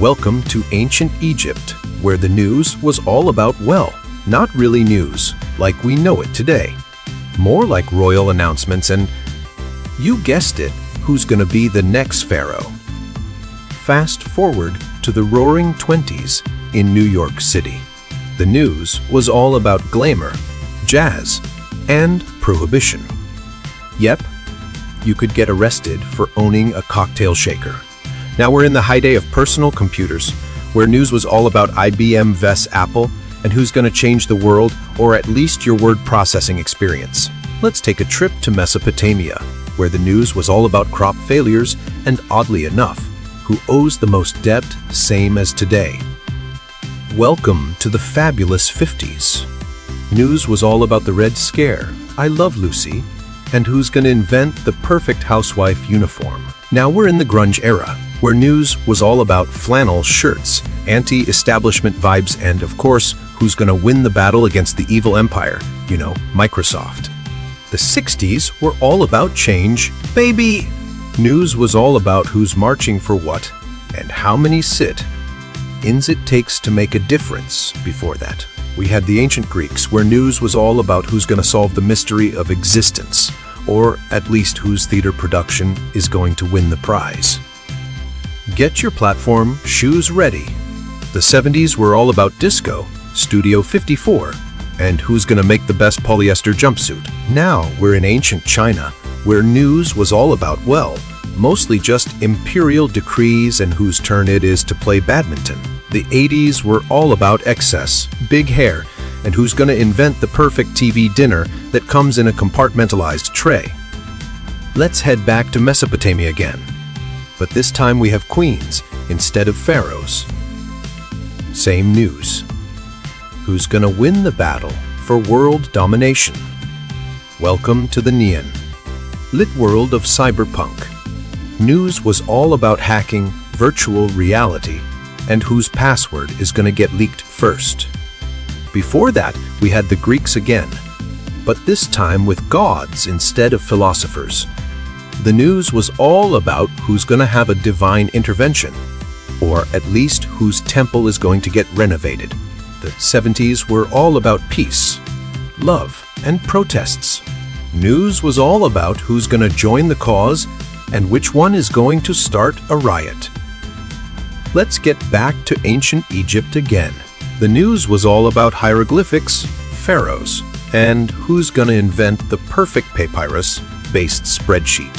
Welcome to ancient Egypt, where the news was all about, well, not really news, like we know it today. More like royal announcements and, you guessed it, who's gonna be the next pharaoh. Fast forward to the roaring 20s in New York City. The news was all about glamour, jazz, and prohibition. Yep, you could get arrested for owning a cocktail shaker. Now we're in the heyday of personal computers, where news was all about IBM vs Apple and who's going to change the world, or at least your word processing experience. Let's take a trip to Mesopotamia, where the news was all about crop failures and, oddly enough, who owes the most debt, same as today. Welcome to the fabulous 50s. News was all about the Red Scare, I Love Lucy, and who's going to invent the perfect housewife uniform. Now we're in the grunge era, where news was all about flannel shirts, anti-establishment vibes, and of course, who's going to win the battle against the evil empire, Microsoft. The 60s were all about change, baby! News was all about who's marching for what, and how many sit-ins it takes to make a difference. Before that, we had the ancient Greeks, where news was all about who's going to solve the mystery of existence, or at least whose theater production is going to win the prize. Get your platform shoes ready. The 70s were all about disco, Studio 54, and who's going to make the best polyester jumpsuit. Now we're in ancient China, where news was all about, well, mostly just imperial decrees and whose turn it is to play badminton. The 80s were all about excess, big hair, and who's going to invent the perfect TV dinner that comes in a compartmentalized tray. Let's head back to Mesopotamia again. But this time we have queens instead of pharaohs. Same news. Who's gonna win the battle for world domination? Welcome to the neon lit world of cyberpunk. News was all about hacking virtual reality and whose password is gonna get leaked first. Before that, we had the Greeks again, but this time with gods instead of philosophers. The news was all about who's going to have a divine intervention, or at least whose temple is going to get renovated. The 70s were all about peace, love, and protests. News was all about who's going to join the cause and which one is going to start a riot. Let's get back to ancient Egypt again. The news was all about hieroglyphics, pharaohs, and who's going to invent the perfect papyrus-based spreadsheet.